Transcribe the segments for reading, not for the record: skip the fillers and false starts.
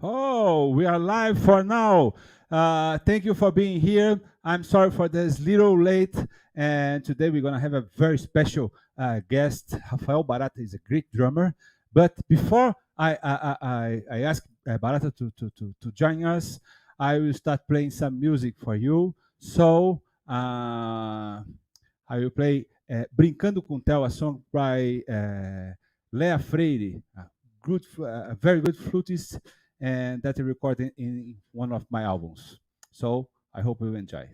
Oh, we are live for now. Thank you for being here. I'm sorry for this little late, and today we're gonna have a very special guest. Rafael Barata is a great drummer. But before I ask Barata to join us, I will start playing some music for you. So I will play Brincando com Tel, a song by Lea Freire, a very good flutist, and that I recorded in one of my albums. So I hope you enjoy.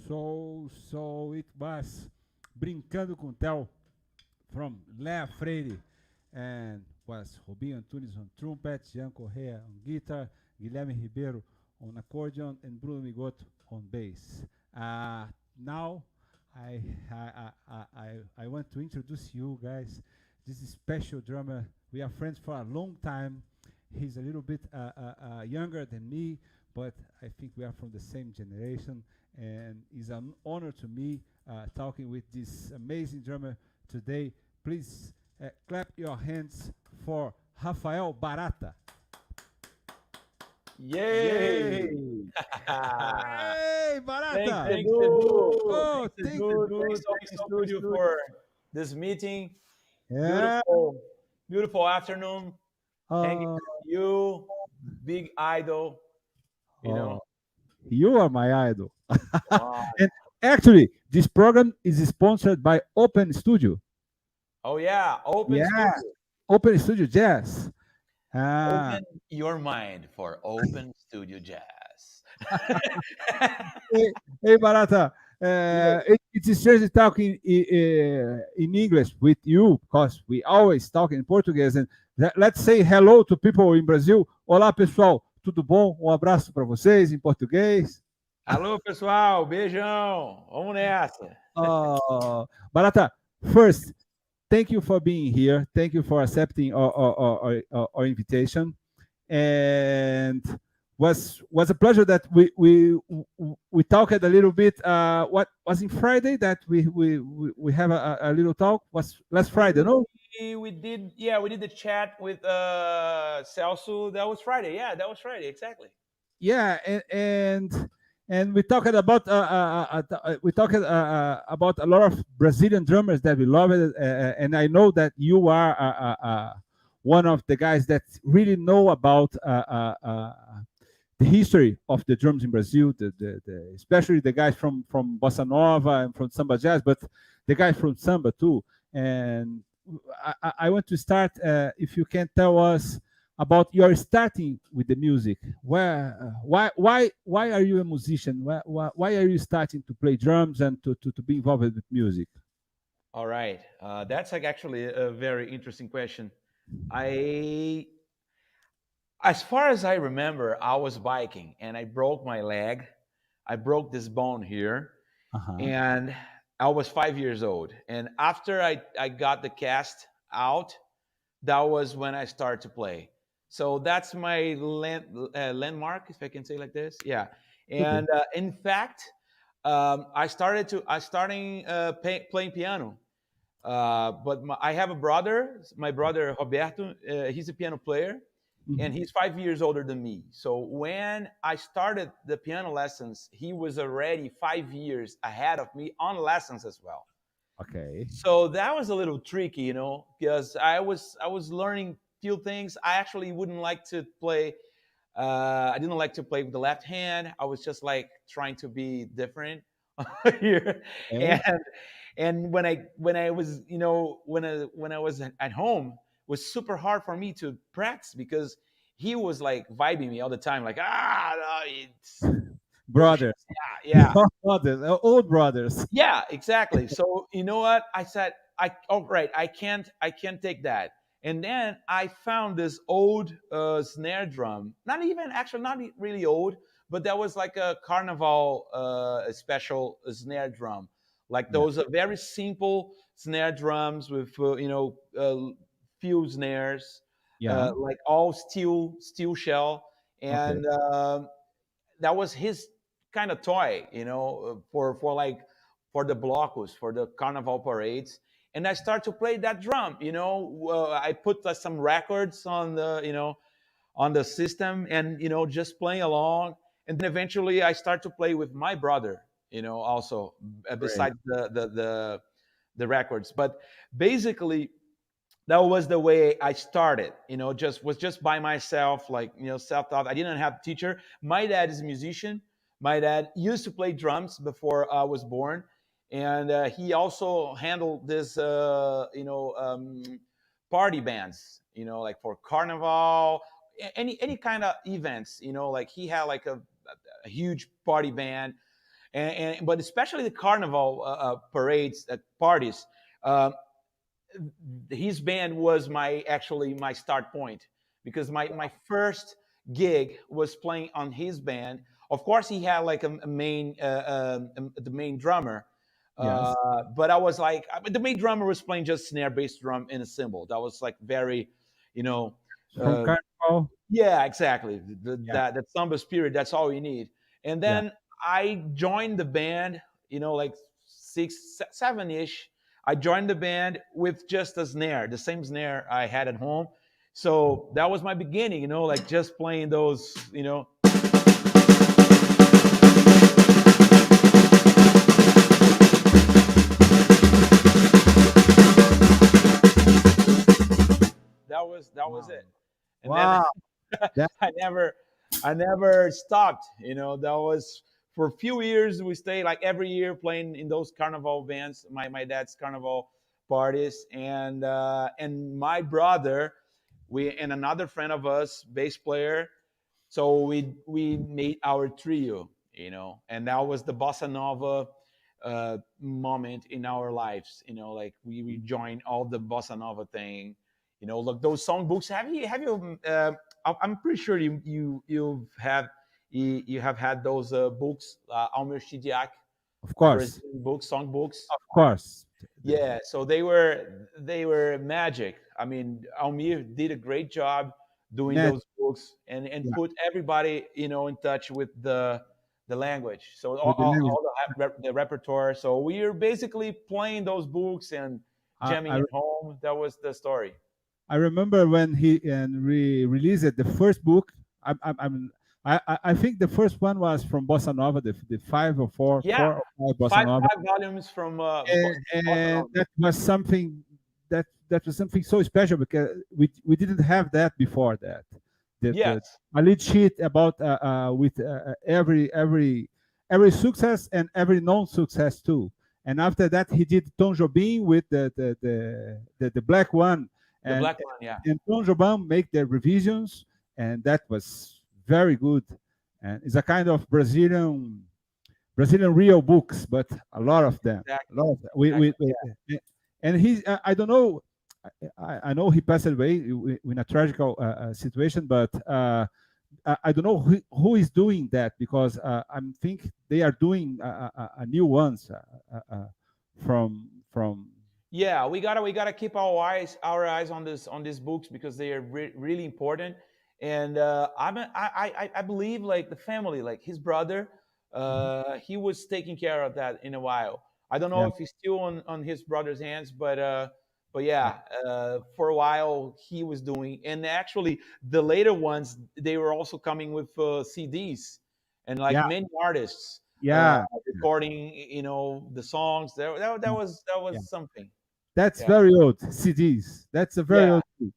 So it was Brincando com Tel from Lea Freire, and was Robinho Antunes on trumpet, Jean Correa on guitar, Guilherme Ribeiro on accordion, and Bruno Migoto on bass. Now, I, I want to introduce you guys. This is special drummer. We are friends for a long time. He's a little bit younger than me, but I think we are from the same generation, and it's an honor to me talking with this amazing drummer today. Please clap your hands for Rafael Barata. Yay! Hey, Barata! Thanks, Edu. Oh, Thanks, thank Edu. you. Thanks, Open Studio, for this meeting. Yeah. Beautiful afternoon. Hanging Uh, with you, big idol. You know. oh, you are my idol. Wow. And actually, this program is sponsored by Open Studio. Oh yeah, Open Yeah, Studio. Open Studio Jazz. Ah, Open your mind for Open Studio Jazz. hey, hey, Barata. Yes. It is just talking in English with you because we always talk in Portuguese. And let's say hello to people in Brazil. Olá, pessoal. Tudo bom? Um abraço para vocês em português. Alô, pessoal. Beijão. Vamos nessa. Barata, first, thank you for being here. Thank you for accepting our invitation. And was a pleasure that we talked a little bit. What was in Friday that we have a little talk? Was last Friday, no? We did, yeah, we did the chat with Celso. That was Friday. Yeah, that was Friday. Exactly. Yeah, and we talked about we talked about a lot of Brazilian drummers that we love it, and I know that you are one of the guys that really know about the history of the drums in Brazil, especially the guys from bossa nova and from samba jazz, but the guys from samba too. And I want to start. If you can tell us about your starting with the music. Why are you a musician? Why are you starting to play drums and to be involved with music? All right. That's like actually a very interesting question. I, as far as I remember, I was biking and I broke my leg. I broke this bone here, Uh-huh. and I was 5 years old. And after I got the cast out, that was when I started to play. So that's my landmark, if I can say like this. Yeah. Okay. And in fact, I starting playing piano. But I have a brother, my brother Roberto. He's a piano player, and Mhm. he's 5 years older than me. So when I started the piano lessons, he was already 5 years ahead of me on lessons as well. Okay. So that was a little tricky, because I was learning few things. I actually wouldn't like to play. I didn't like to play with the left hand. I was just like trying to be different here, Okay. and when I was when I was at home, it was super hard for me to practice because he was like vibing me all the time, like no, it's bullshit. Brothers. Yeah, yeah. Your brothers, old brothers. Yeah, exactly. So you know what? I said, oh right, I can't take that. And then I found this old snare drum. Not even actually, not really old, but that was like a carnival special snare drum. Like Yeah. those are very simple snare drums with few snares, Yeah. like all steel shell, Okay. and that was his kind of toy, for like for the blocos, for the carnival parades. And I start to play that drum. I put some records on the system, and just playing along. And then eventually I start to play with my brother. Also, Great. besides the records, but basically that was the way I started. Just by myself, like self-taught. I didn't have a teacher. My dad is a musician. My dad used to play drums before I was born, and he also handled this, party bands. Like for carnival, any kind of events. Like he had like a huge party band, but especially the carnival parades, parties. Um, his band was my start point, because my first gig was playing on his band. Of course, he had like a main the main drummer, Yes. but I was like, the main drummer was playing just snare bass drum and a cymbal. That was like very, you know, From uh, Carnival. yeah, exactly. Yeah. That samba spirit, that's all you need. And Yeah. then I joined the band, like 7-ish. I joined the band with just a snare, the same snare I had at home. So that was my beginning, like just playing those, that was it. And then Wow. That I I never stopped. That was for a few years. We stayed like every year playing in those carnival bands, my dad's carnival parties, and my brother, we and another friend of us, bass player. So we made our trio, and that was the bossa nova moment in our lives. Like we joined all the bossa nova thing. Look, those songbooks. Have you? I'm pretty sure you have had those books, Almir Shidiak, of course. Brazilian books, songbooks. Of course. Yeah, so they were magic. I mean, Almir did a great job doing Magic. those books, and Yeah. put everybody in touch with the language. So With the language. the repertoire. So we are basically playing those books and I, jamming I at home. That was the story. I remember when he released the first book. I think the first one was from Bossa Nova, the five or Yeah, four or five Bossa five Nova, five volumes from Bossa and Nova. that was something that was something so special because we didn't have that before that. The Yes, a lead sheet about with every success and every non-success too. And after that, he did Tom Jobim with the black one, the and black one. Yeah, and Tom Jobim make the revisions, and that was very good. And it's a kind of Brazilian real books, but a lot of them, a exactly, lot of them. exactly. And he's I don't know, I know he passed away in a tragical situation, but I don't know who is doing that because I think they are doing a new ones from Yeah, we gotta keep our eyes on these books, because they are really important. And I believe like the family, like his brother, Mhm. he was taking care of that in a while. I don't know Yeah, if he's still on his brother's hands, but yeah, yeah, for a while he was doing. And actually the later ones, they were also coming with CDs, and like yeah, many artists. Yeah, recording, the songs. That yeah. was something. That's Yeah, very old CDs. That's a very yeah, old CD.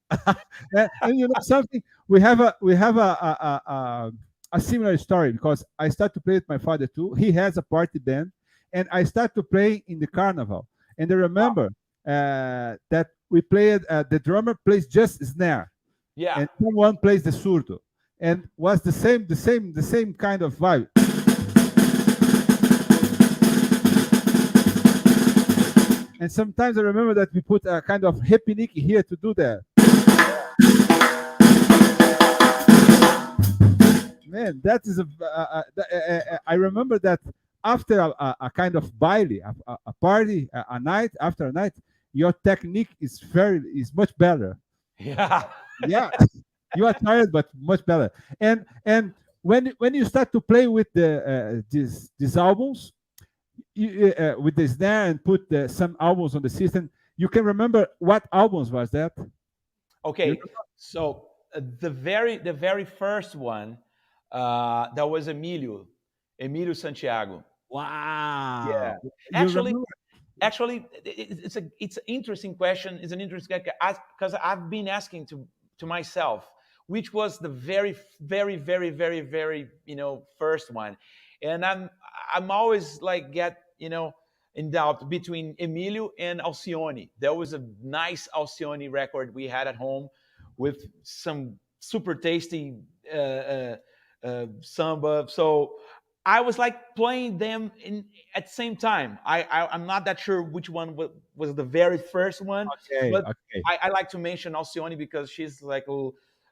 And you know something, we have a similar story because I start to play with my father too. He has a party band, and I start to play in the carnival. And I remember that we played. The drummer plays just snare, yeah. and someone plays the surdo, and was the same kind of vibe. And sometimes I remember that we put a kind of happy Nicky here to do that. Man, that is I remember that after a kind of baile, a party, a night after a night, your technique is much better. Yeah. Yeah, you are tired, but much better. And when you start to play with these albums, with the snare and put some albums on the system, you can remember what albums was that? You Okay, so the very first one, that was Emilio Santiago. Yeah, Wow, you actually, remember? it's an interesting question. It's an interesting because I've been asking to myself which was the very very very very very first one, and I'm always like get in doubt between Emilio and Alcione. There was a nice Alcione record we had at home with some super tasty samba. So I was like playing them at the same time. I'm not that sure which one was the very first one, Okay, but okay, I like to mention Alcione because she's like a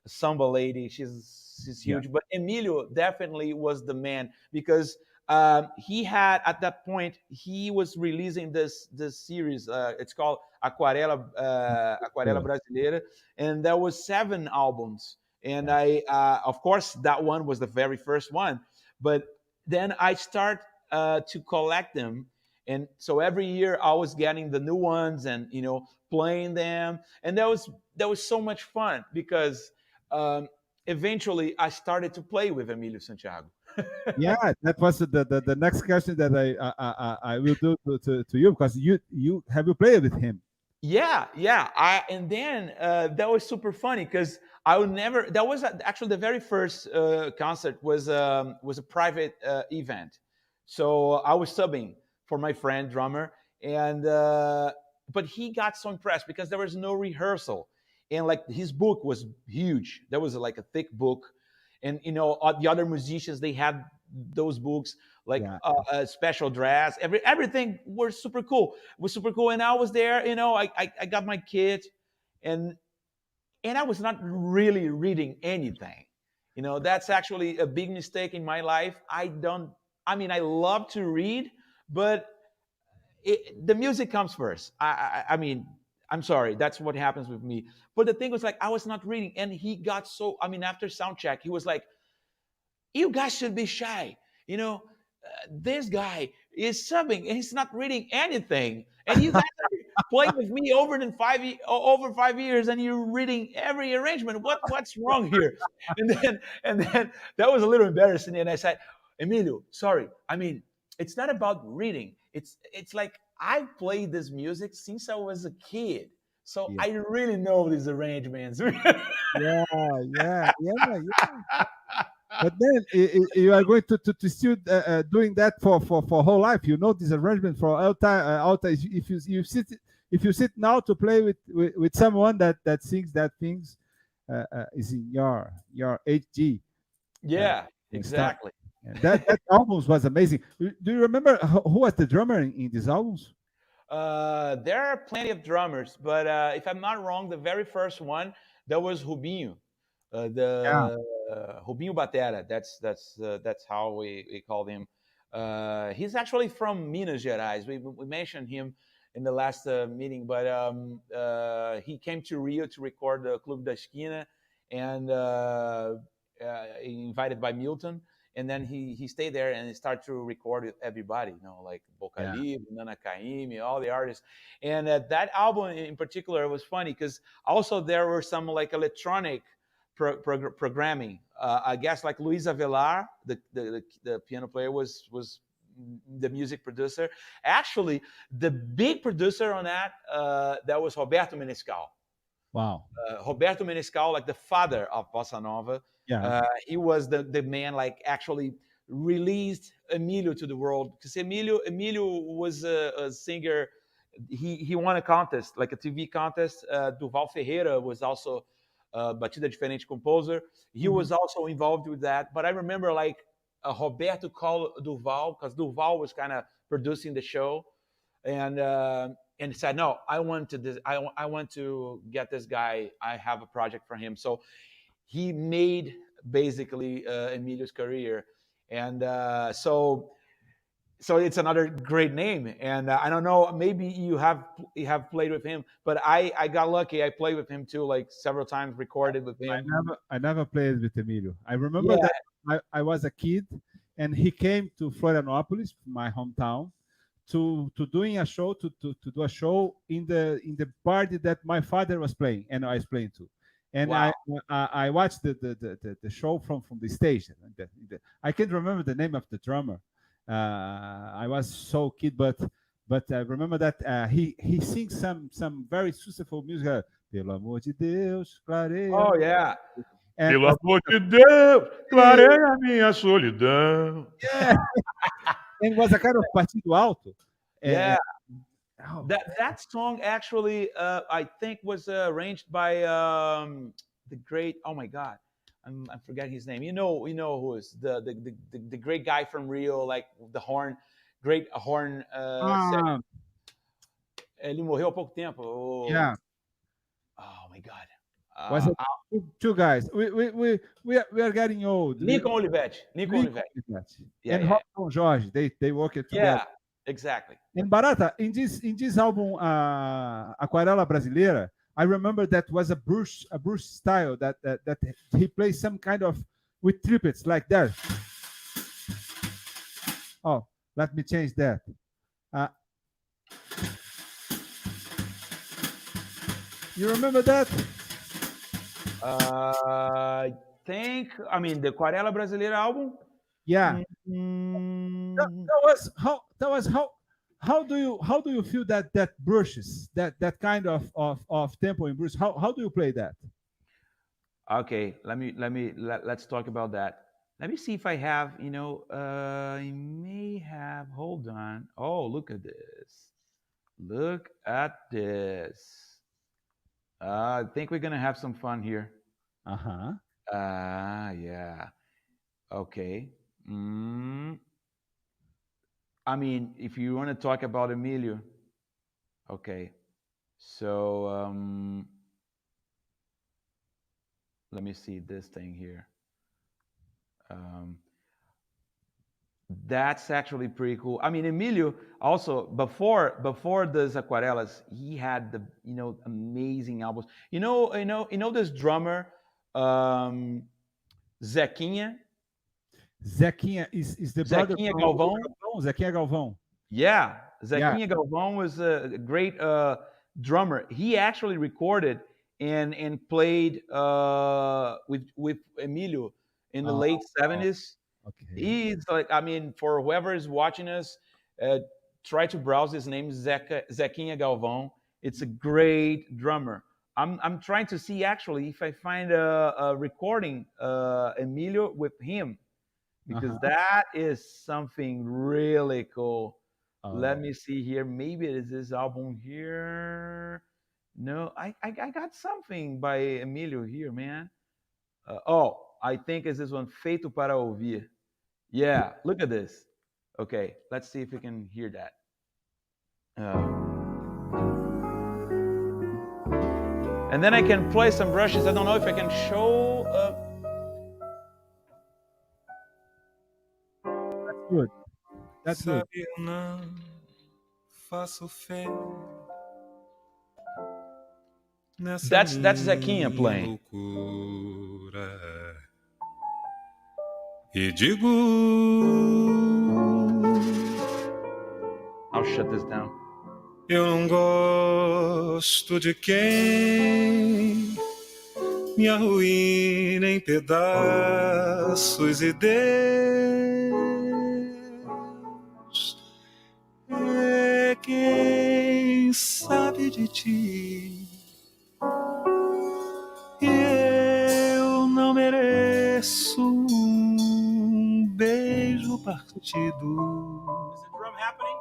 samba lady. She's yeah, huge. But Emilio definitely was the man because he had at that point he was releasing this series. It's called Aquarela yeah, Brasileira, and there was 7 albums. And I, of course, that one was the very first one. But then I start to collect them, and so every year I was getting the new ones and playing them, and that was so much fun because um, eventually I started to play with Emilio Santiago. yeah. That was the next question that I will do to you because you played with him. Yeah, yeah. And then that was super funny because I would never. That was actually the very first concert was a private event, so I was subbing for my friend drummer, and but he got so impressed because there was no rehearsal, and like his book was huge. There was like a thick book, and the other musicians they had those books like Yeah, a special dress. Everything was super cool. It was super cool, and I was there. I got my kit, and I was not really reading anything. That's actually a big mistake in my life. I don't. I mean, I love to read, but the music comes first. I mean, I'm sorry, that's what happens with me. But the thing was like I was not reading, and he got so. I mean, after sound check, he was like, you guys should be shy. You know, this guy is subbing and he's not reading anything. And you guys are playing with me over 5 years, and you're reading every arrangement. What's wrong here? And then that was a little embarrassing. And I said, Emilio, sorry. I mean, it's not about reading. It's like I played this music since I was a kid. So yeah, I really know these arrangements. yeah, yeah, yeah, yeah. But then you are going to still doing that for whole life. You know this arrangement for all time. All time. If you sit now to play with someone that sings that things is in your HG uh, Yeah, style. exactly. Yeah, that albums was amazing. Do you remember who was the drummer in these albums? There are plenty of drummers, but if I'm not wrong, the very first one that was Rubinho, Yeah, the Rubinho Batera. That's how we call him. He's actually from Minas Gerais. We mentioned him in the last meeting, but he came to Rio to record the Clube da Esquina, and invited by Milton, and then he stayed there and started to record with everybody, like Boca yeah, Libre, Nana Caymmi, all the artists. And that album in particular was funny because also there were some like electronic programming. I guess like Luis Avelar, the piano player, was the music producer. Actually, the big producer on that was Roberto Menescal. Wow. Roberto Menescal, like the father of bossa nova. Yeah. He was the man like actually released Emilio to the world, because Emilio was a singer. He won a contest, like a TV contest. Duval Ferreira was also Batida Diferente composer. He Mhm. was also involved with that. But I remember like Roberto called Duval, because Duval was kind of producing the show, and said, "No, I want to this. I want to get this guy. I have a project for him." So he made basically Emilio's career, and so it's another great name. And I don't know, maybe you have played with him, but I got lucky. I played with him too, like several times, recorded with him. I never played with Emilio. I remember Yeah, that I was a kid and he came to Florianopolis, my hometown, to doing a show to do a show in the party that my father was playing and I was playing too. And wow. I watched the show from the stage. I can't remember the name of the drummer. I was so kid, but I remember that he sings some very successful music. Pelo amor de Deus, clareia. Oh yeah. And Pelo amor de Deus, clareia minha solidão. yeah, and was a kind of partido alto. Yeah, And, oh, that song actually, I think was arranged by the great. Oh my God, I'm forgetting his name. You know who is the great guy from Rio, like the horn, great horn. ah, Ele morreu há pouco tempo. yeah, Oh my God, was it two guys? We are getting old. Lincoln Olivetti. Lincoln Lincoln Olivetti. did that. Yeah, And yeah, Robson Jorge, they worked together. yeah. Exactly. And Barata, in this album, Aquarela Brasileira, I remember that was a Bruce style that he plays some kind of with triplets like that. Oh, let me change that. Uh, you remember that? I think. I mean, the Aquarela Brasileira album. Yeah. Mm, That was how do you feel that brushes that kind of tempo in Bruce? How do you play that? Okay, let's talk about that. Let me see if I have, I may have. Hold on. Oh, look at this. Look at this. I think we're gonna have some fun here. Uh huh. Yeah. Okay. Mm, I mean, if you want to talk about Emilio, okay. So let me see this thing here. Um, That's actually pretty cool. I mean, Emilio also before the Aquarelas, he had the amazing albums. This drummer, um, Zequinha, Zequinha is the brother Zequinha from Galvão. Galvão, Zequinha Galvão. Yeah, Yeah. Zequinha Galvão was a great drummer. He actually recorded and played with Emilio in the Oh, late oh, '70s. okay. He's like, I mean, for whoever is watching us, uh, try to browse his name, Zequinha Galvão. It's a great drummer. I'm trying to see actually if I find a recording, Emilio with him, because Uh-huh. that is something really cool. Let Oh, me see here. Maybe it is this album here. No, I got something by Emilio here, man. I think it's this one, Feito para Ouvir. Yeah, look at this. Okay, let's see if we can hear that. And then I can play some brushes. I don't know if I can show. that's good. That's good. Sabe, eu não faço fé nessa That's Zequinha minha playing. loucura. E digo, I'll shut this down. eu não gosto de quem me arruína em pedaços e Deus quem sabe de ti. E eu não mereço um beijo partido. Is the drum happening?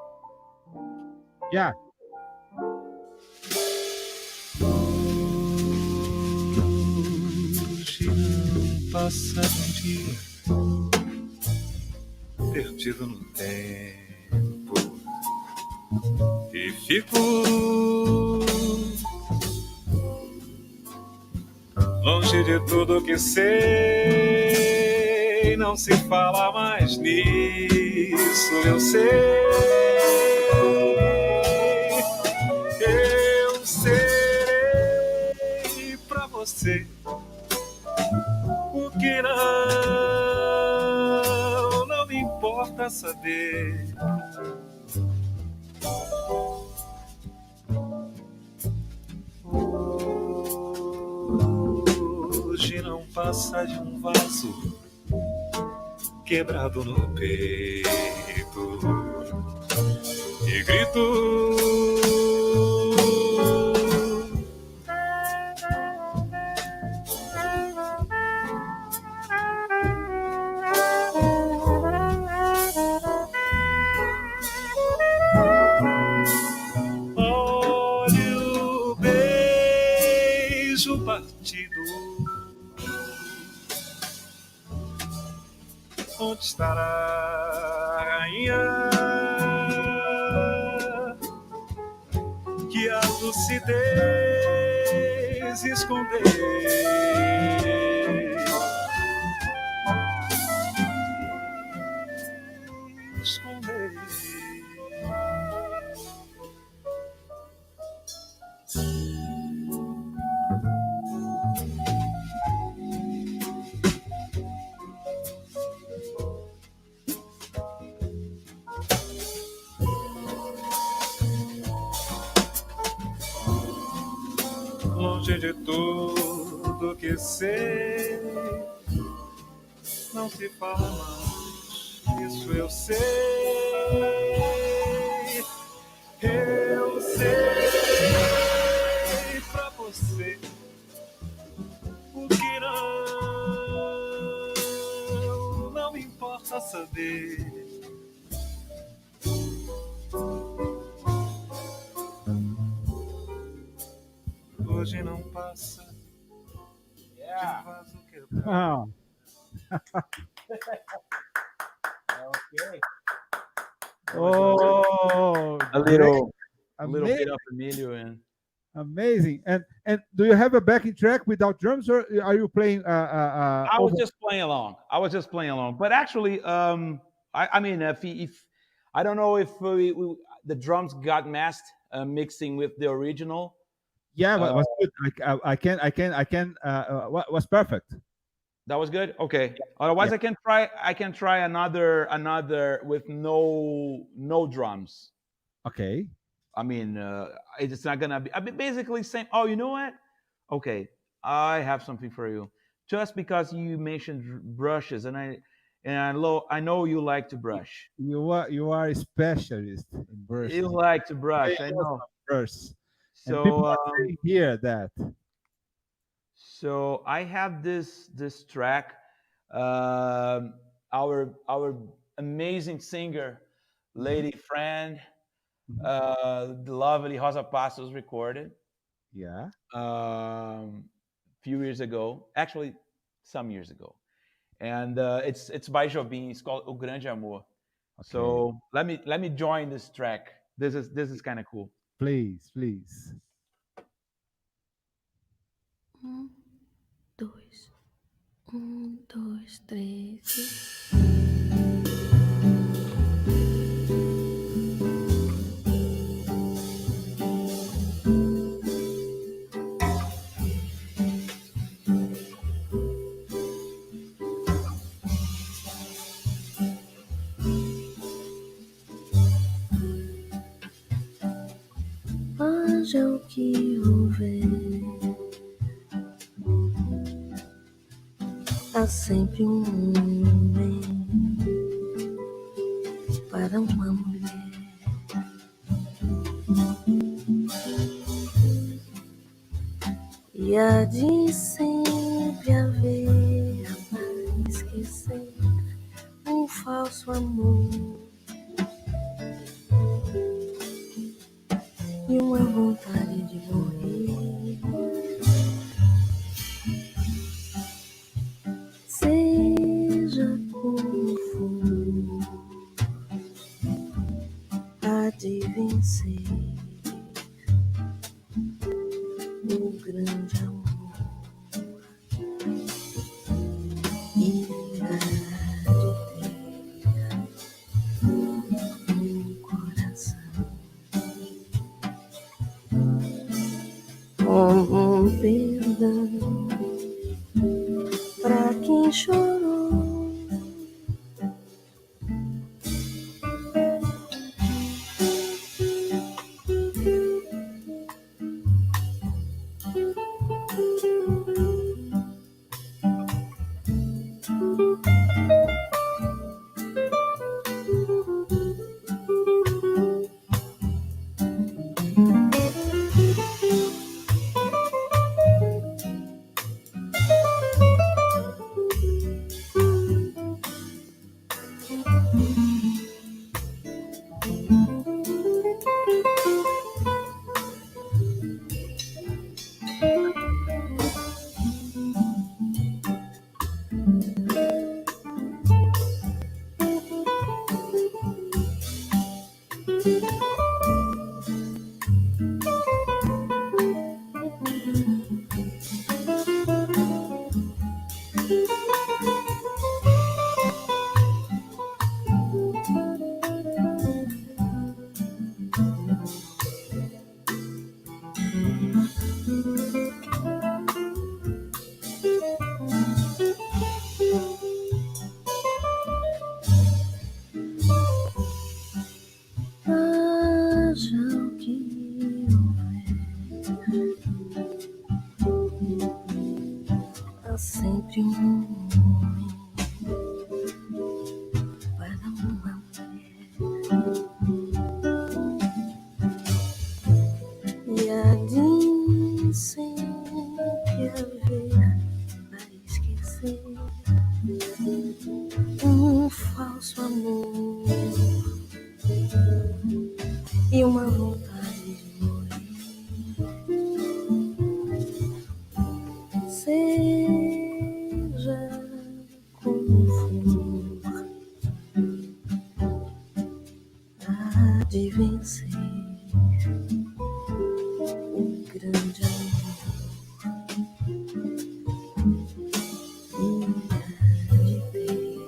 Yeah. Hoje não passa um dia perdido no tempo e fico longe de tudo que sei. Não se fala mais nisso, eu sei. Eu serei pra você o que não me importa saber. Hoje não passa de um vaso quebrado no peito e grito. Olha o beijo partido. Onde estará a rainha que a lucidez esconder? Esconder. Longe de tudo que sei, não se fala mais, isso eu sei. Eu sei pra você o que não me importa saber. Hoje não passa de vaso quebrado. Wow. Okay. Oh, A great. little bit Amazing. of Emilio and Amazing. And do you have a backing track without drums, or are you playing? I was just playing along. But actually, I mean, if I don't know if the drums got messed mixing with the original. Yeah, but was good. I can. Was perfect. That was good. Okay. Otherwise, Yeah. I can try another with no drums. Okay. I mean, it's not gonna be. I mean, basically same. Oh, you know what? Okay, I have something for you. Just because you mentioned brushes, and I know you like to brush. You are a specialist in brushes. You like to brush. Play I know. awesome brush. And people So are saying here that. so I have this track. Our amazing singer, lady friend, the lovely Rosa Passos recorded. Yeah. Few years ago, actually some years ago, and it's by Jobim. It's called O Grande Amor. Okay. So let me join this track. This is kind of cool. Please, please. 2, 1, 2, 3. Haja o que houver, há sempre um homem para uma mulher. E há de sempre haver para esquecer um falso amor e uma vontade de morrer. Seja como for, há de vencer o grande amor e há de ter um coração com um perdão pra quem chorou. Haja o que houver, há sempre um homem para uma mulher. E há de sempre haver para esquecer um falso amor e uma vontade de morrer. Seja como for, há de vencer o grande amor e há de ter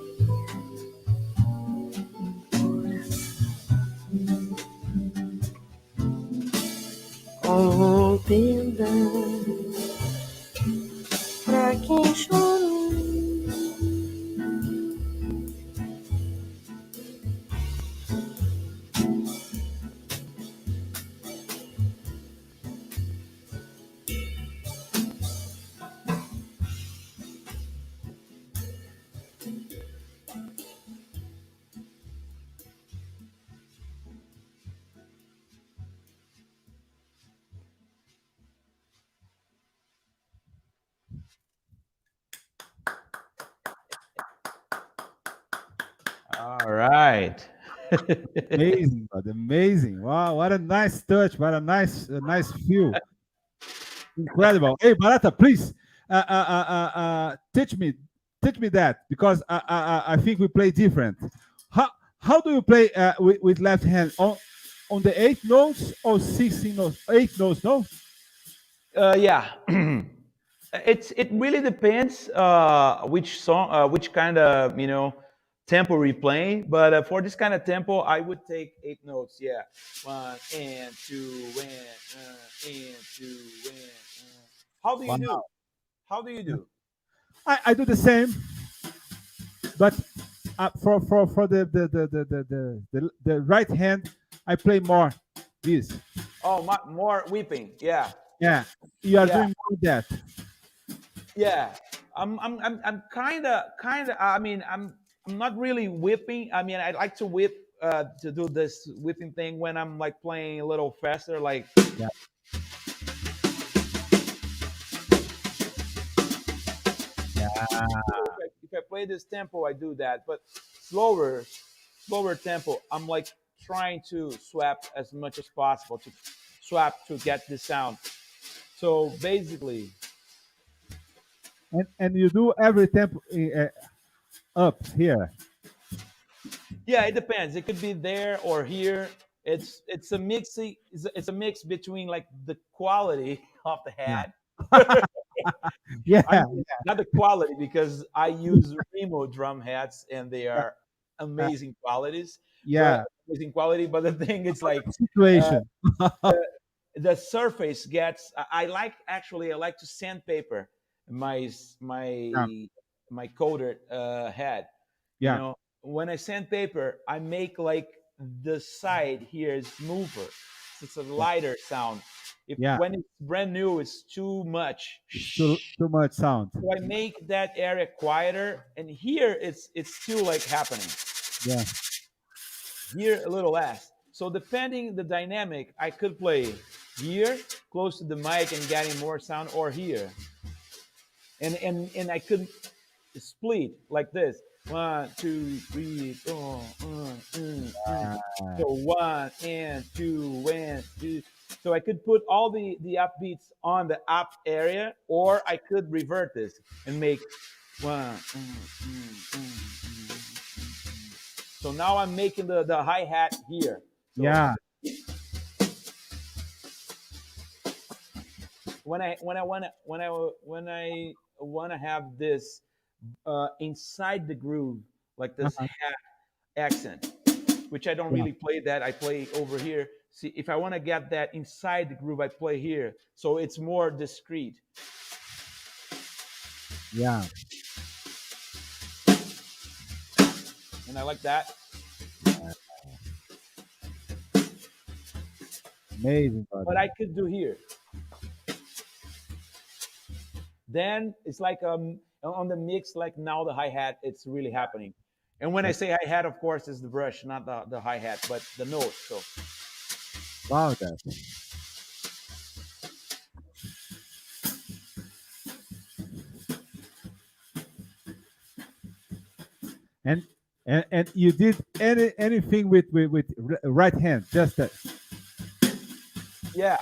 um coração com um perdão pra quem chorou. All right. Amazing, brother. Amazing. Wow, what a nice touch. What a nice feel. Incredible. Hey, Barata, please teach me that because I think we play different. How do you play with left hand on the eight notes or 16 notes? Eight notes, no? Yeah. It really depends which song, which kind of tempo we playing. But for this kind of tempo, I would take eight notes. Yeah, one and two and two and. How do you do? Wow. How do you do? I do the same, but for the right hand, I play more this. Oh, more whipping. Yeah, Yeah, you are yeah, doing more that. yeah. I'm kind of. I mean, I'm not really whipping. I mean, I like to whip to do this whipping thing when I'm like playing a little faster, like Yeah. So if I play this tempo, I do that. But slower, slower tempo, I'm like trying to swap as much as possible to swap to get this sound. So basically, And you do every tempo up here. yeah, it depends. It could be there or here. It's a mix. It's a mix between like the quality of the Yeah. hat. I Yeah. mean, not the quality because I use Remo drum hats and they Yeah. are amazing qualities. But Yeah. amazing quality. But the thing is like uh, Situation. the the surface gets. I like actually. I like to sandpaper my Yeah. my coated hat. You Yeah. know, when I sandpaper, I make like the side here is smoother. So it's a lighter sound. If Yeah. when it's brand new, it's too much. It's too much sound. So I make that area quieter, and here it's still like happening. Yeah. Here a little less. So depending the dynamic, I could play here close to the mic and getting more sound, or here, and I could split like this. One, two, three, four. Uh, So one and two and two. So I could put all the upbeats on the up area, or I could revert this and make one. So now I'm making the hi hat here. So yeah. when I want to have this inside the groove, like this Uh-huh. hat accent, which I don't Yeah. really play that. I play over here. See, if I want to get that inside the groove, I play here. So it's more discreet. Yeah. And I like that. Yeah. Amazing, But brother. I could do here. Then it's like on the mix, like now the hi hat, it's really happening. And when I Yeah. say hi hat, of course, it's the brush, not the hi hat, but the note. So Wow, that. And and you did anything with right hand, just that. yeah,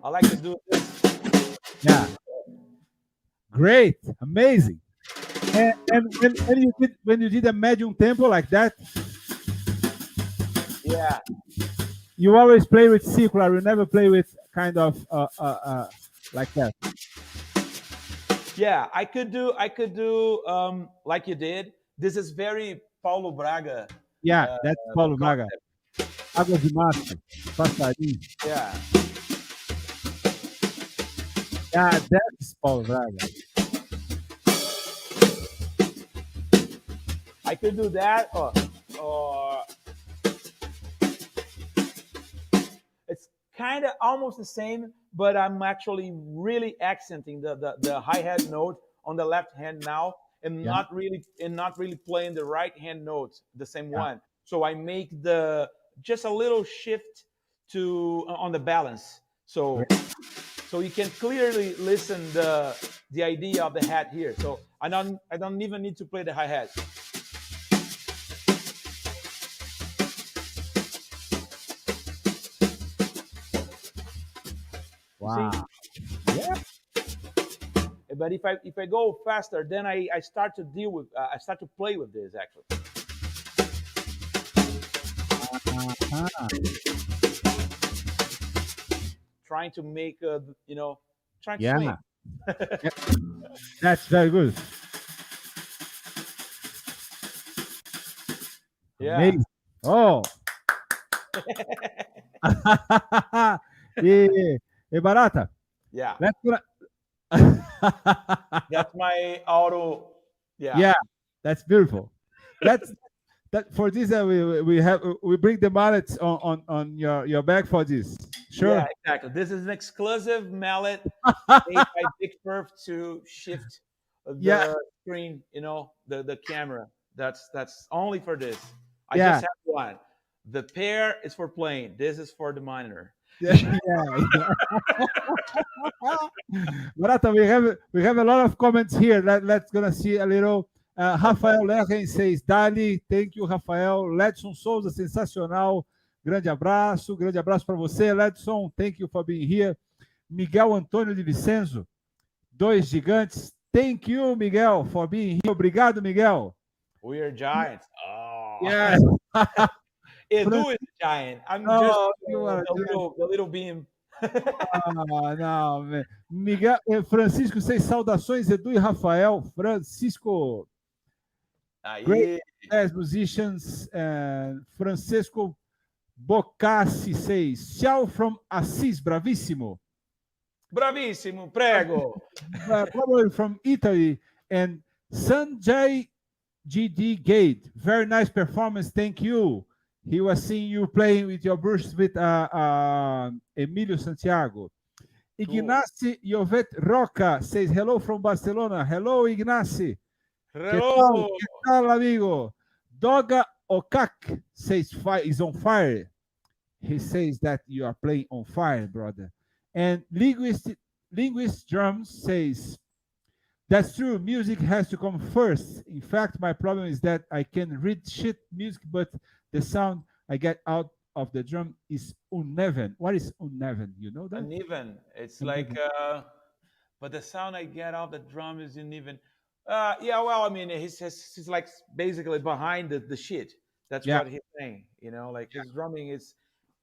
I like to do this. Yeah. Great. Amazing. And when you did a medium tempo like that, Yeah, you always play with circular. You never play with kind of like that. yeah. I could do like you did. This is very Paulo Braga Yeah, uh, that's Paulo Braga. concept. Águas de março, passarinho. Yeah, Yeah, that's Paulo Braga. I could do that, or it's kind of almost the same, but I'm actually really accenting the hi hat note on the left hand now, and Yeah, not really playing the right hand note the same yeah. one. So I make the just a little shift to on the balance. So Great. so you can clearly listen the idea of the hat here. So I don't even need to play the hi hat. You see? Wow. Yeah. But if I go faster, then I start to deal with I start to play with this actually, Uh-huh. trying to make trying to swing. Yeah. Yeah. That's very good. Yeah, Amazing. Oh. e, Barata, yeah. let's gonna That's my auto. Yeah, yeah, that's beautiful. That's that for this we have we bring the mallets on your back for this. yeah, Sure. exactly. This is an exclusive mallet made by Big Perf to shift Yeah, the screen. The camera. That's only for this. I just yeah, have one. The pair is for playing. This is for the monitor. Yeah. Barata, we have a lot of comments here. Let's gonna see a little. Okay. Rafael Lerren says, Dali, thank you, Rafael. Ledson Souza, sensacional. Grande abraço para você, Ledson. Thank you for being here. Miguel Antônio de Vicenzo, dois gigantes. Thank you, Miguel, for being here. Obrigado, Miguel. We are giants. Oh, Yeah. Fran- Edu is a giant. I'm just oh, you are the little beam. não, Miguel, Francisco, seis saudações, Edu e Rafael. Francisco, great Aí, jazz musicians. Francisco Bocassi says, ciao from Assis, bravissimo. bravissimo, prego. Probably from Italy. And Sanjay GD Gate, very nice performance, thank you. He was seeing you playing with your brush with Emilio Santiago. Cool. Ignacy Yovet Roca says hello from Barcelona. Hello, Ignacy. Hello. Que tal, amigo? Doga Okak says fire is on fire. He says that you are playing on fire, brother. And Linguist Drums says, that's true. Music has to come first. In fact, my problem is that I can read shit music, but the sound I get out of the drum is uneven. What is uneven? You know that? Uneven. It's like, Uneven. but the sound I get out the drum is uneven. Yeah, well, I mean, he's like basically behind the shit. That's Yeah. what he's saying. Like his drumming is,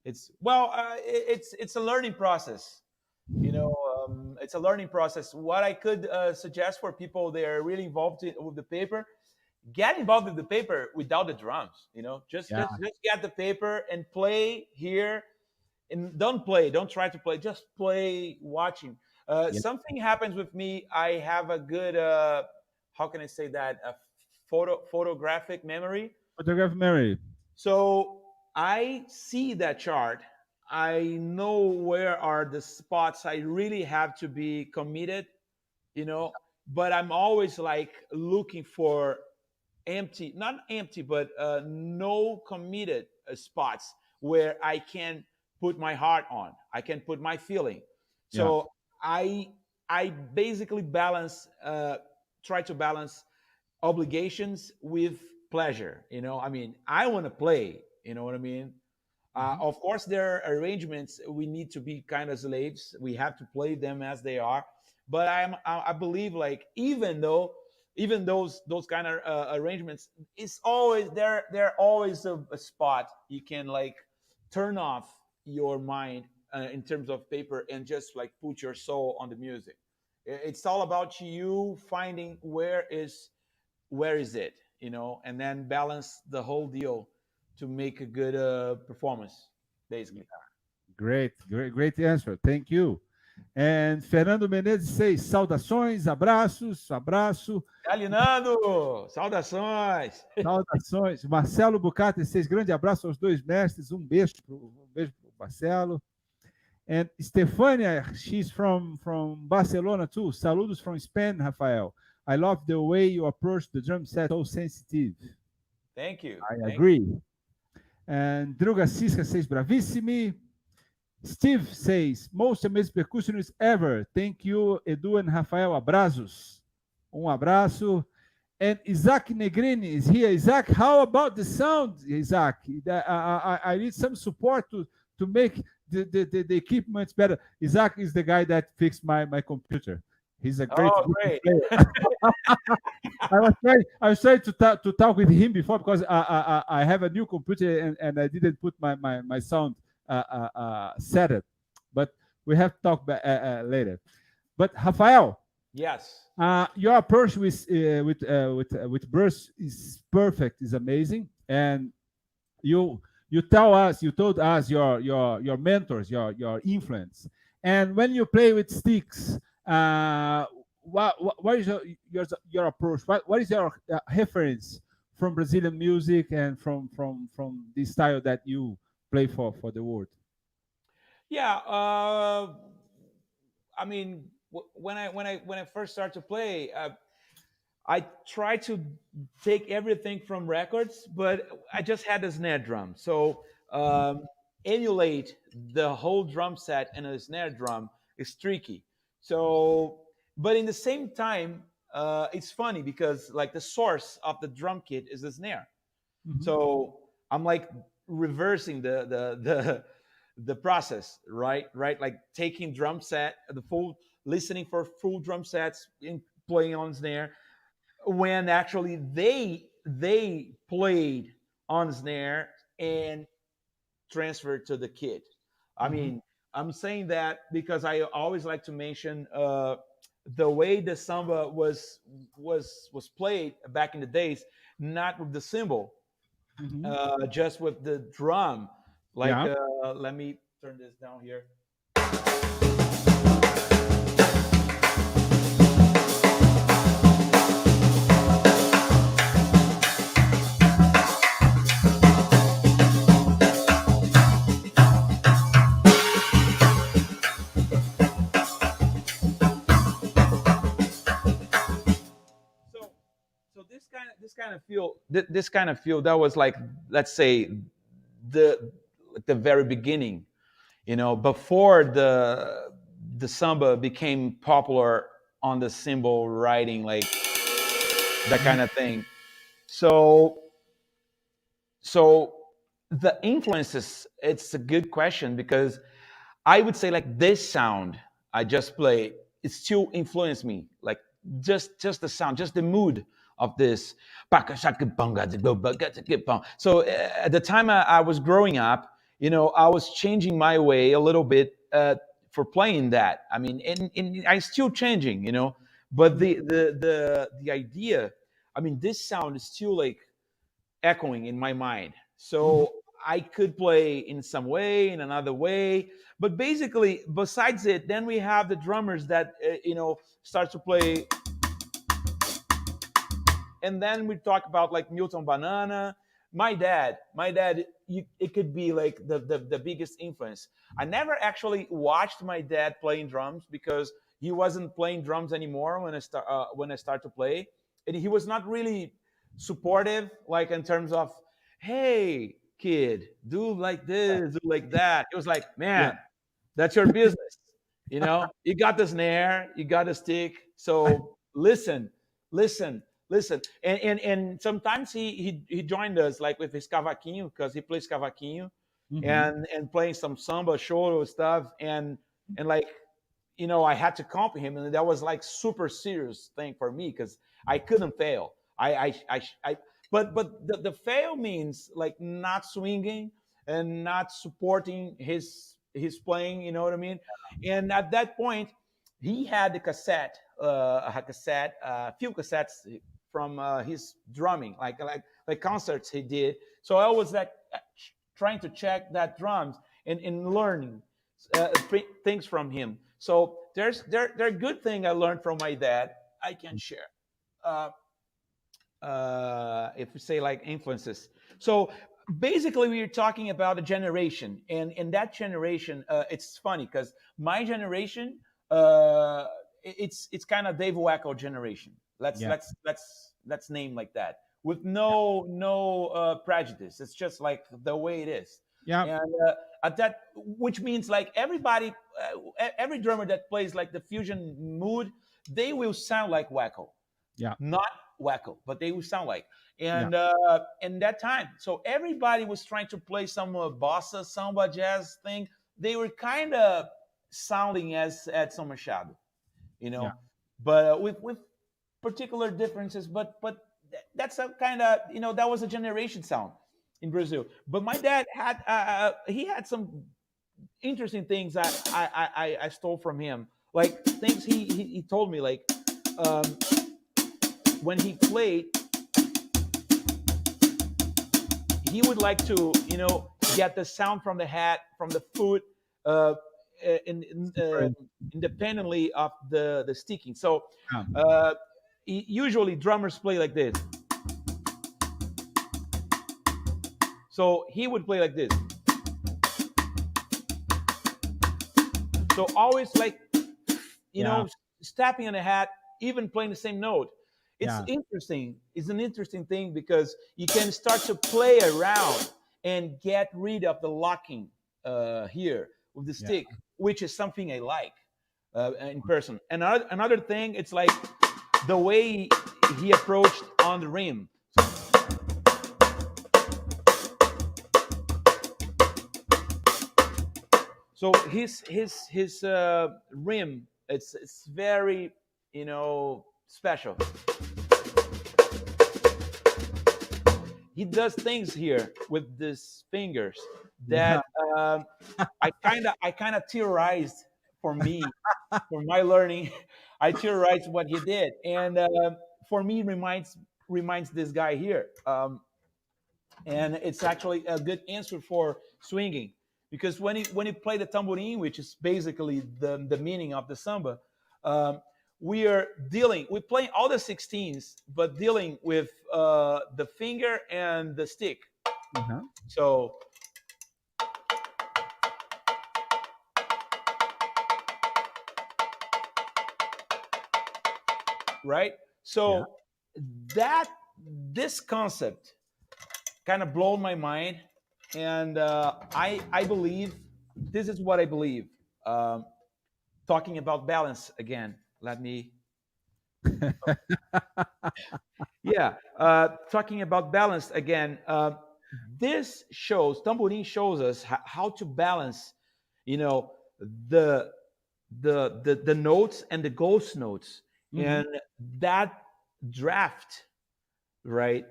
it's well, it's a learning process. It's a learning process. What I could suggest for people that are really involved with the paper, get involved with the paper without the drums. Just Yeah. just just get the paper and play here, and don't try to play, just play watching. Yeah. Something happens with me. I have a good how can I say that, a photographic memory. Photograph memory. So I see that chart. I know where are the spots I really have to be committed, you know, but I'm always like looking for empty, not empty, but no committed spots where I can put my heart on, I can put my feeling. Yeah. So I I basically try to balance obligations with pleasure. I mean, I want to play. You know what I mean? Mhm. Of course, there are arrangements we need to be kind of slaves. We have to play them as they are. But I believe, like, even those kind of arrangements, it's always there. There always a spot you can like turn off your mind in terms of paper and just like put your soul on the music. It's all about you finding where is it, and then balance the whole deal to make a good performance, basically. Great, great, great answer. Thank you. And Fernando Menezes says, saudações, abraços, abraço, Galinando, saudações. saudações. Marcelo Bucati says, grande abraço aos dois mestres, um beijo pro Marcelo. And Stefania, she's from Barcelona too. Saludos from Spain, Rafael. I love the way you approach the drum set, so sensitive. Thank you. I Thank agree. And Druga Cisca says, bravissimi. Steve says, most amazing percussionists ever. Thank you, Edu and Rafael. Abrazos. Abraço. And Isaac Negrini is here. Isaac, how about the sound, Isaac? I need some support to make the equipment better. Isaac is the guy that fixed my computer. He's a you. great Oh, guitar great. player. I was trying to talk with him before because I have a new computer and I didn't put my sound set it. But we have to talk later. But Rafael, Yes. your approach with Bruce is perfect, is amazing, and you told us your mentors, your influence, and when you play with sticks, what is your approach? What is your reference from Brazilian music and from this style that you play for the world? Yeah. I mean, when I first started to play, I tried to take everything from records, but I just had a snare drum. So emulate the whole drum set and a snare drum is tricky. So, but in the same time, it's funny because like the source of the drum kit is the snare. Mhm. So I'm like reversing the process, right? Like taking drum set, the full listening for full drum sets in playing on snare when actually they played on snare and transferred to the kit. I Mhm. mean, I'm saying that because I always like to mention the way the samba was played back in the days, not with the cymbal, Mhm. just with the drum. Like, Yeah. let me turn this down here. So, so this kind of feel that was like, let's say, the the very beginning, before the samba became popular on the cymbal writing, like that Mhm. kind of thing. So so the influences, it's a good question because I would say like this sound I just play, it still influenced me. Like just the sound, just the mood of this. So at the time I was growing up, I was changing my way a little bit for playing that. I mean, and I still changing, but the idea. I mean, this sound is still like echoing in my mind. Mhm. So I could play in some way, in another way. But basically, besides it, then we have the drummers that, start to play. And then we talk about like Milton Banana. My dad, it could be like the biggest influence. I never actually watched my dad playing drums because he wasn't playing drums anymore when I start to play, and he was not really supportive, like in terms of, hey kid, do like this, do like that. It was like, Yeah. man, that's your business. You got the snare, you got the stick. So listen, listen. And sometimes he joined us like with his cavaquinho because he plays cavaquinho Mhm. and playing some samba choro stuff and like I had to copy him, and that was like super serious thing for me because I couldn't fail. But the fail means like not swinging and not supporting his playing. You know what I mean? And at that point, he had the cassette, a few cassettes from his drumming, like concerts he did. So I was like trying to check that drums and learning things from him. So there are good thing I learned from my dad. I can share. Uh, if we say like influences. So basically, we are talking about a generation, and in that generation, it's funny because my generation, uh, it's kind of Dave Wacko generation. Let's Yeah. let's let's let's name like that with no prejudice. It's just like the way it is, Yeah. and at that, which means like every drummer that plays like the fusion mood, they will sound like Wacko, Yeah. not Wacko, but they would sound like. Yeah. And in that time, so everybody was trying to play some bossa, samba, jazz thing. They were kind of sounding as Edson Machado, you Yeah. know, but with particular differences. But that's a kind of that was a generation sound in Brazil. But my dad had he had some interesting things that I stole from him, like things he told me like. Um, when he played, he would like to, get the sound from the hat, from the foot, uh, Different. independently of the sticking. So Yeah. uh, usually drummers play like this. So he would play like this. So always like, you Yeah. know, stepping on the hat, even playing the same note. It's Yeah. interesting. It's an interesting thing because you can start to play around and get rid of the locking. here with the Yeah. stick, which is something I like in person. And another thing, it's like the way he approached on the rim. So his rim, it's very special. He does things here with these fingers Yeah. that I kind of theorized for me, for my learning. I theorized what he did, and for me reminds this guy here. And it's actually a good answer for swinging, because when you play the tamborim, which is basically the meaning of the samba, um, we're playing all the 16s, but dealing with the finger and the stick. Uh-huh. So right, Yeah. so that this concept kind of blown my mind, and I believe this is what I believe. Um, Talking about balance again, let me yeah, talking about balance again. This shows tambourine shows us how to balance, you know, the the notes and the ghost notes, Hmm. and that draft, right,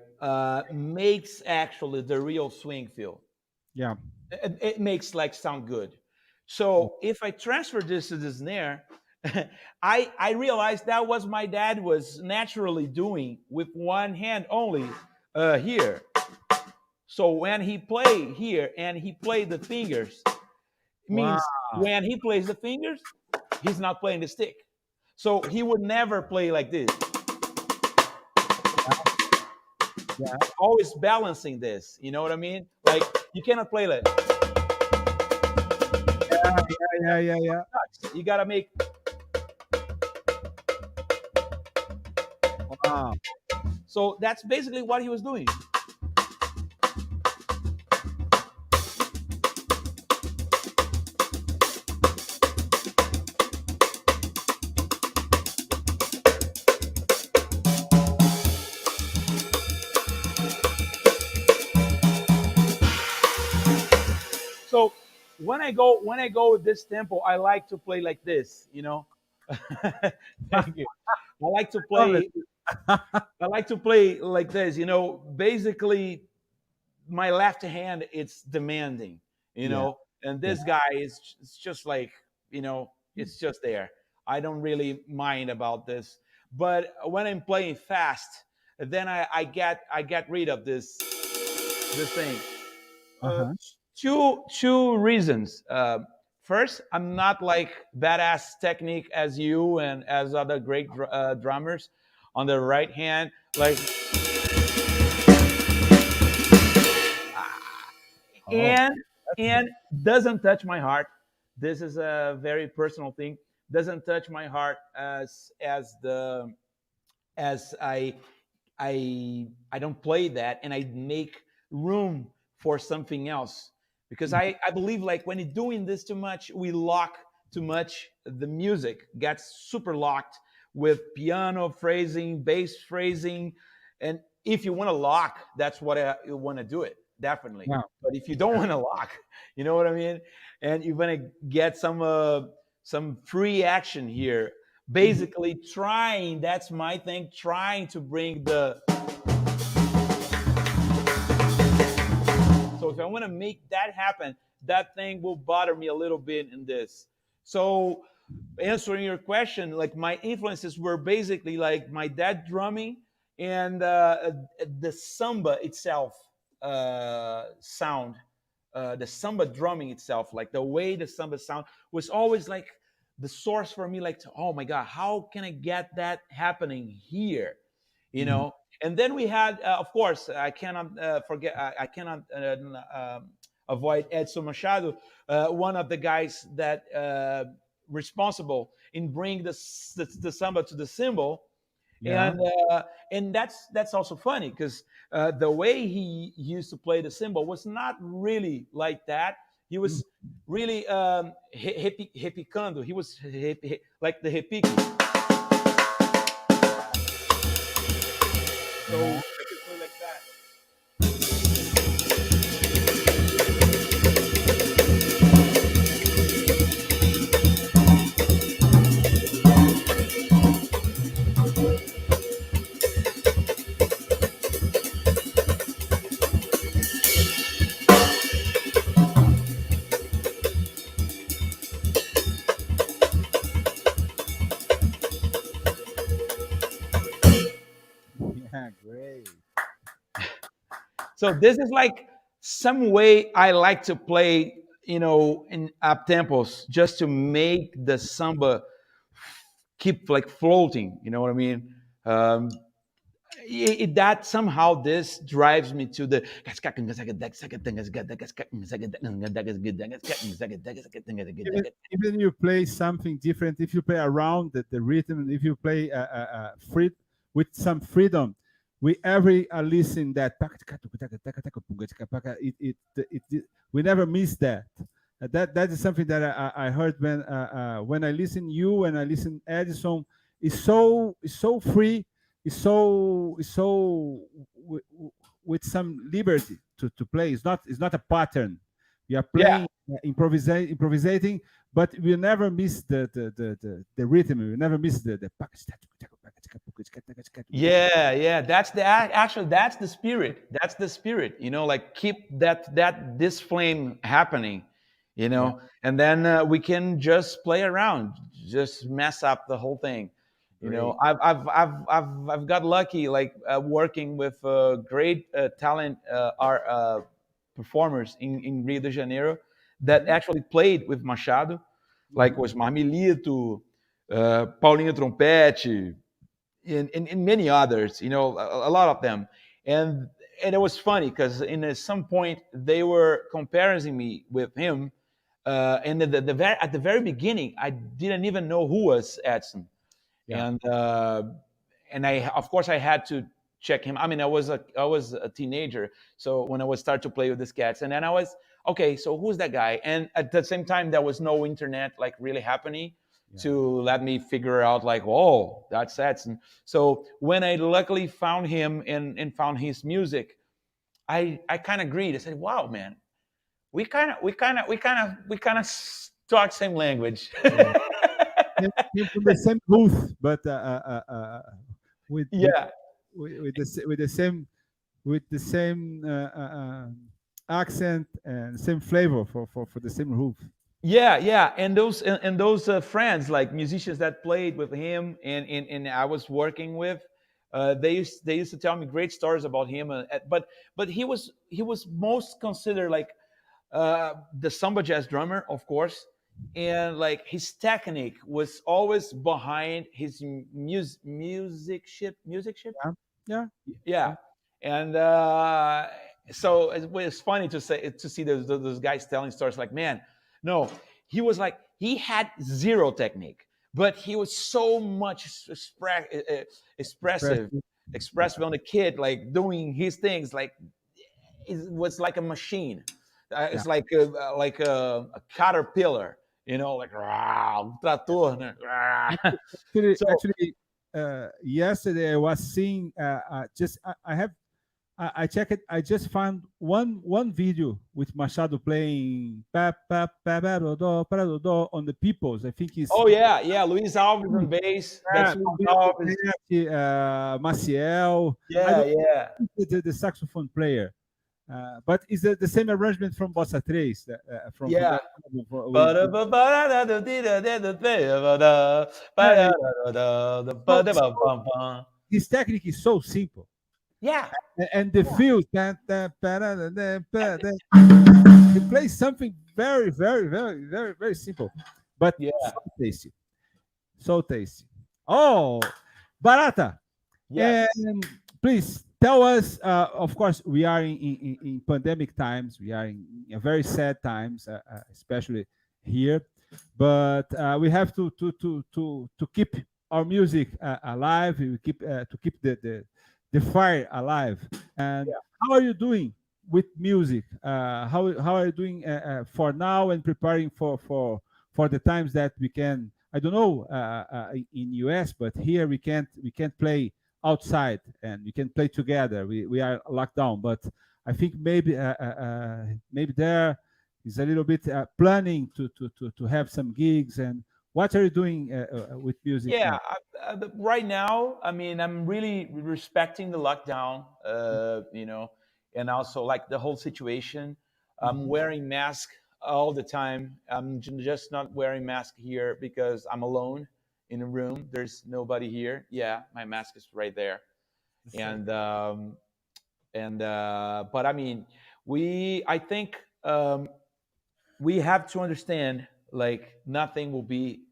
makes actually the real swing feel. Yeah. It makes like sound good. Yeah. So if I transfer this to the snare, I realized that was my dad was naturally doing with one hand only here. So when he play here and he play the fingers, it Wow. means when he plays the fingers, he's not playing the stick. So he would never play like this. Yeah. Always balancing this. You know what I mean? Like you cannot play like Yeah. Yeah. Yeah. nuts. You gotta make. Wow. So that's basically what he was doing. So when I go with this tempo, I like to play like this. Thank you. I like to Love it. play. I like to play like this. Basically, my left hand it's demanding. Yeah. And Yeah. this guy is it's just like it's just there. I don't really mind about this, but when I'm playing fast, then I get rid of this thing. Uh, Uh-huh. two reasons. First, I'm not like badass technique as you and as other great drummers on the right hand. Like, Oh, and that's good. and doesn't touch my heart. This is a very personal thing. Doesn't touch my heart as I don't play that, and I make room for something else, because Mhm. I believe like when you're doing this too much, we lock too much. The music gets super locked with piano phrasing, bass phrasing, and if you want to lock, that's what you want to do it definitely. Wow. But if you don't want to lock, you know what I mean, and you want to get some free action here, Mhm. basically trying, that's my thing, trying to bring the, so if I want to make that happen, that thing will bother me a little bit in this. So answering your question, like my influences were basically like my dad drumming, and the samba itself sound, the samba drumming itself, like the way the samba sound was always like the source for me. Like, oh my god, how can I get that happening here? You Mhm. know. And then we had, of course, I cannot forget, I cannot avoid Edson Machado, one of the guys that responsible in bringing the samba to the symbol, Yeah. and uh, and that's also funny because the way he used to play the cymbal was not really like that. He Mm. was really repicando. He was like the repique. So Yeah. I could play like that. Yeah, great. So this is like some way I like to play, in up tempos just to make the samba keep like floating. You know what I mean? Um, that somehow this drives me to the Even even you play something different, if you play around the rhythm, if you play free with some freedom, we every listen that it we never miss that. That is something that I heard when I listen you and I listen Edison. It's so free. It's so with some liberty to play. It's not a pattern. We are yeah. playing improvisating, but we never miss the rhythm. We never miss the Yeah. That's actually that's the spirit. That's the spirit. Like keep that this flame happening. yeah, And then we can just play around, just mess up the whole thing. great. I've got lucky, like working with great talent art performers in Rio de Janeiro that Mhm. actually played with Machado, like Mhm. was Marmelito, Paulinho Trompete, and many others, a lot of them. And it was funny because in some point they were comparing me with him. And at the very beginning, I didn't even know who was Edson. Yeah, And I, of course, I had to check him. I mean, I was a teenager, so when I was start to play with these cats, and then I was okay. So who's that guy? And at the same time, there was no internet like really happening yeah, to let me figure out like, oh, that's Edson. So when I luckily found him and found his music, I kind of agreed. I said, wow, man, we kind of talk same language. yeah. Came from the same booth, but with with Yeah. with the same accent and same flavor for the same roof. Yeah, and those friends, like musicians that played with him, and I was working with, they used to tell me great stories about him. But he was most considered like the samba jazz drummer, of course, and like his technique was always behind his musicship. Yeah, yeah, Yeah. yeah. And so it was funny to see those guys telling stories like, man, no, he was like he had zero technique, but he was so much expressive, Expressive. expressive on the kid, like doing his things, like it was like a machine. Yeah. It's like a caterpillar, like rah, um trator, né? Rah. Actually, So, actually, yesterday I was seeing. I have. I checked it. I just found one video with Machado playing pa, do, on the peoples. I think it's oh yeah, Luis Alves on bass. That's Luis Luis Alves. Alves, Maciel. I Yeah, don't yeah. know the saxophone player, but it's the same arrangement from Bossa Tres, from Yeah. that album with yeah, so his technique is so simple, Yeah, and the feel he plays something very, very, very, very, very simple, but yeah, so tasty, so tasty. Oh, Barata, yes. and please tell us. Of course, we are in pandemic times. We are in very sad times, especially here. But we have to keep our music alive. We keep to keep the fire alive. And how are you doing? with music. How are you doing for now and preparing for the times that we can? I don't know in US, but here we can't play outside and we can play together. We are locked down, but I think maybe there is a little bit planning to have some gigs. And what are you doing with music Yeah, now? but right now, I mean, I'm really respecting the lockdown, and also like the whole situation. I'm Mhm. wearing mask all the time. I'm just not wearing mask here because I'm alone in a room. There's nobody here. Yeah, my mask is right there, So, and but I mean, I think we have to understand like nothing will be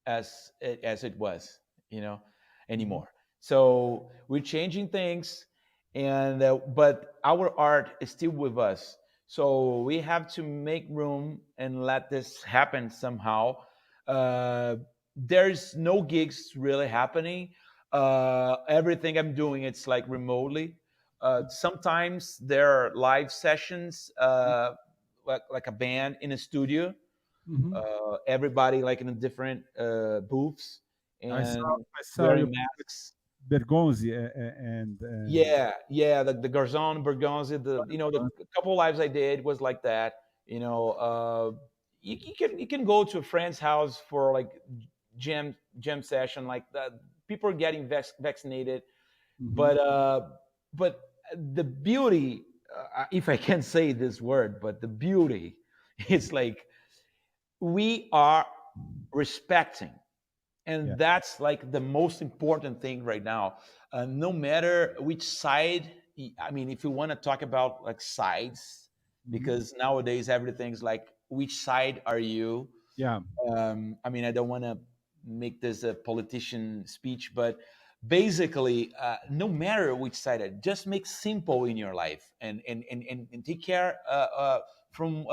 as it was, you know, mhm, anymore. So we're changing things, and but our art is still with us. So we have to make room and let this happen somehow. uh, there's no gigs really happening. Everything I'm doing, it's like remotely. Sometimes there are live sessions, like a band in a studio, mhm. everybody like in a different booths I saw and I saw you wearing masks. Bergonzi and Yeah, the Garzon Bergonzi, the couple lives I did was like that. You know, you can go to a friend's house for like jam session like that. People are getting vaccinated, mhm, but the beauty, if I can say this word, but the beauty, it's like we are respecting, yeah. and that's like the most important thing right now. No matter which side, I mean, if you want to talk about like sides, Mhm. because nowadays everything's like which side are you. Yeah. I mean, I don't want to make this a politician speech, but basically, no matter which side, just make simple in your life, and take care from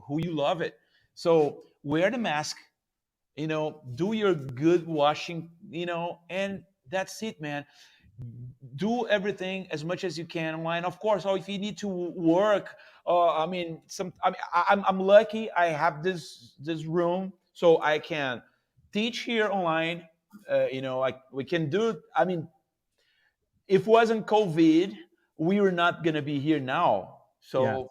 who you love it. So wear the mask, do your good washing, and that's it, man. Do everything as much as you can online, of course. Or if you need to work, I mean, I'm lucky I have this room so I can teach here online. We can do, I mean, if it wasn't COVID, we were not gonna be here now. Yes. So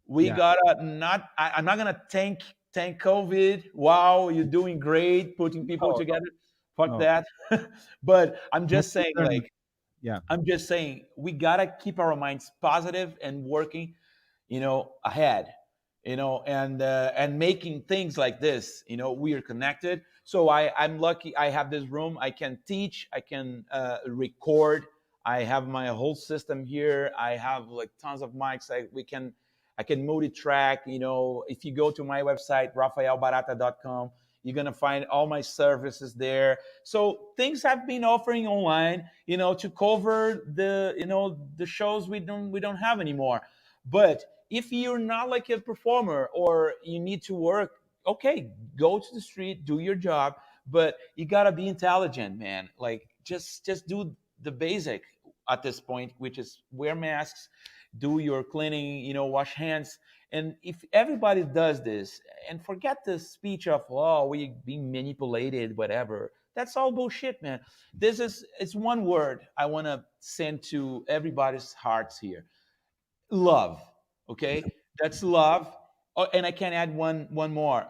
we Yeah. gotta not. I'm not gonna thank COVID. Wow, you're doing great, putting people No, together. Fuck no. that. But I'm Have just to saying, learn. like, Yeah. we gotta keep our minds positive and working, ahead, and making things like this. We are connected. So I'm lucky. I have this room. I can teach. I can record. I have my whole system here. I have like tons of mics. I can multi-track. If you go to my website rafaelbarata.com, you're gonna find all my services there. So things have been offering online, to cover the shows we don't have anymore. But if you're not like a performer or you need to work, okay, go to the street, do your job, but you gotta be intelligent, man. Like just do the basic at this point, which is wear masks, do your cleaning, wash hands. And if everybody does this and forget the speech of, oh, we being manipulated, whatever, that's all bullshit, man. It's one word I want to send to everybody's hearts here: love. Okay, that's love. Oh, and I can add one more: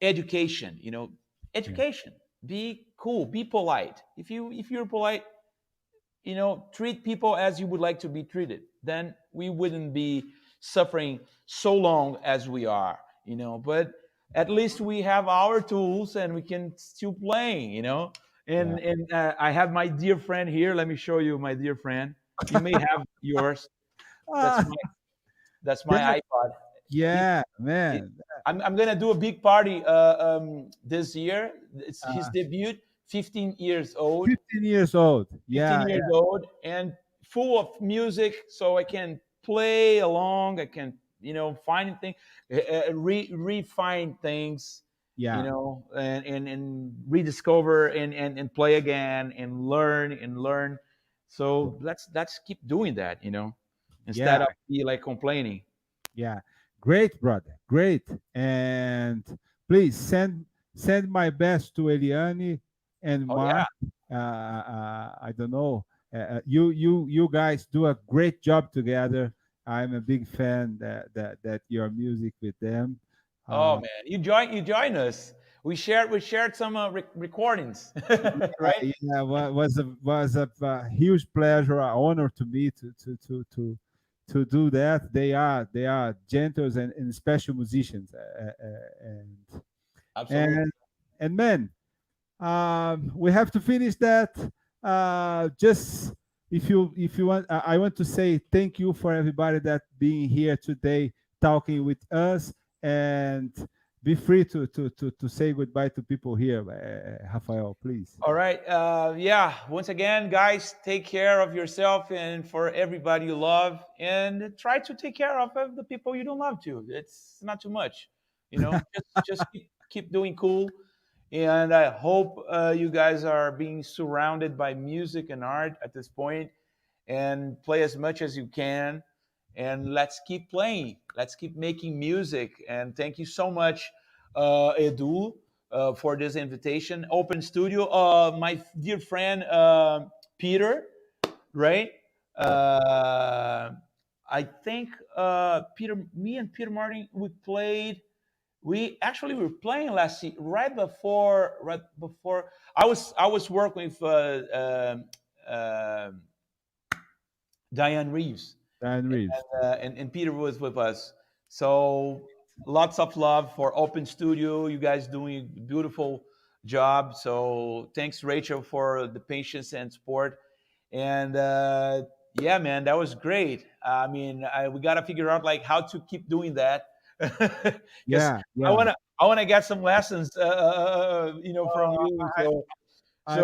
education. Yeah. Education. Be cool, be polite. If you're polite, treat people as you would like to be treated, then we wouldn't be suffering so long as we are. But at least we have our tools and we can still play. Yeah. And I have my dear friend here. Let me show you my dear friend. You may have yours. That's Ah, my that's that, my iPod. He, yeah, he man. I'm gonna do a big party this year. It's his Uh, debut. 15 years old. 15 years old. 15 Yeah. years old and full of music, so I can play along. I can, find things, refine things, Yeah. and rediscover and play again and learn and learn. So let's keep doing that. instead Yeah, of be like complaining. yeah. Great, brother. Great. And please send my best to Eliane and Oh yeah. Mark. I don't know. You guys do a great job together. I'm a big fan that your music with them. Oh Uh, man, you join us. We shared some recordings, right? yeah, was a huge pleasure, an honor to me to do that. They are gentles and special musicians, and Absolutely. and and man, we have to finish that. Just if you want, I want to say thank you for everybody that being here today, talking with us, and be free to say goodbye to people here, Rafael, please. All right. Yeah. Once again, guys, take care of yourself and for everybody you love, and try to take care of the people you don't love too. It's not too much, Just keep doing cool, and I hope you guys are being surrounded by music and art at this point, and play as much as you can, and let's keep playing. Let's keep making music. And thank you so much, Edu, for this invitation. Open studio. My dear friend Peter, right? Uh, I think Peter, me and Peter Martin, we played. We actually were playing last year, right before I was working with Diane Reeves, Dan Reeves. and Peter was with us. So lots of love for Open Studio. You guys doing a beautiful job. So thanks, Rachel, for the patience and support. And yeah, man, that was great. I mean, we got to figure out like how to keep doing that, because Yeah, I yeah. wanna I wanna get some lessons, from you. I So I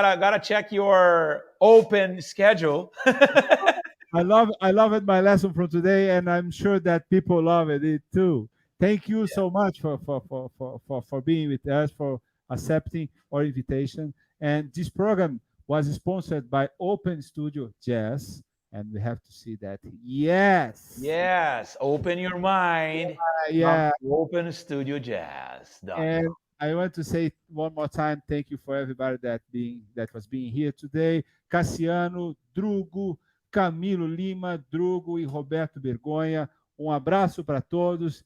love gotta check your open schedule. I love it my lesson from today, and I'm sure that people love it too. Thank you Yeah. so much for being with us, for accepting our invitation. And this program was sponsored by Open Studio Jazz, and we have to see that. Yes. Yes, open your mind. Come Yeah. to openstudiojazz.com. And I want to say one more time, thank you for everybody that was being here today. Cassiano, Drugo, Camilo Lima, Drugo e Roberto Bergonha. Um abraço para todos.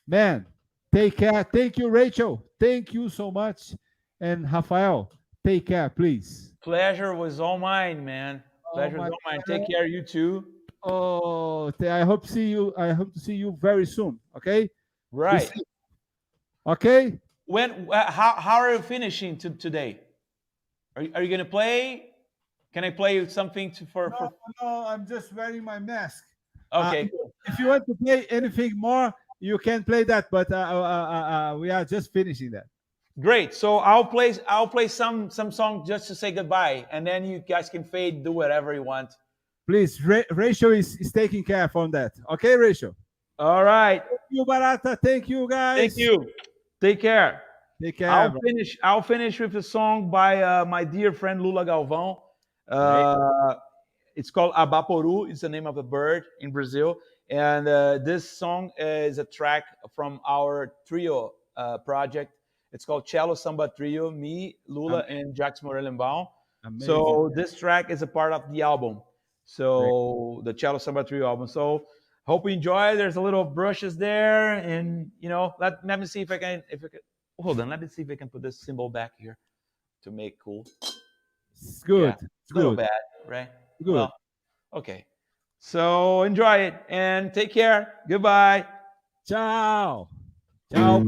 Man, take care. Thank you, Rachel. Thank you so much. And Rafael, take care, please. Pleasure was all mine, man. Oh Pleasure was my all mine. Take God. care, you too. Oh, I hope see you. I hope to see you very soon. Okay. Be Right. safe. Okay. How are you finishing today? Are you gonna play? Can I play you something No, for? no, I'm just wearing my mask. Uh, Okay, cool. if you want to play anything more, you can play that, but we are just finishing that. Great. So I'll play some song just to say goodbye, and then you guys can fade, do whatever you want. Please, Rachel is taking care from that. Okay, Rachel. All right. Thank you, Barata. Thank you, Thank guys. you. Take care. Take care, I'll bro. finish. I'll finish with a song by my dear friend Lula Galvão. Great. Uh, it's called Abaporu. It's the name of a bird in Brazil, and this song is a track from our trio project. It's called Cello Samba Trio. Me, Lula, Am- and Jax Morelenbaum. Amazing. So this track is a part of the album. Great. So the Cello Samba Trio album. So hope you enjoy. There's a little brushes there, and let me see if I can hold on. Let me see if I can put this symbol back here to make cool. It's Yeah, good. It's little good. bad, right? Good. Well, okay. So enjoy it and take care. Goodbye. Ciao. Ciao.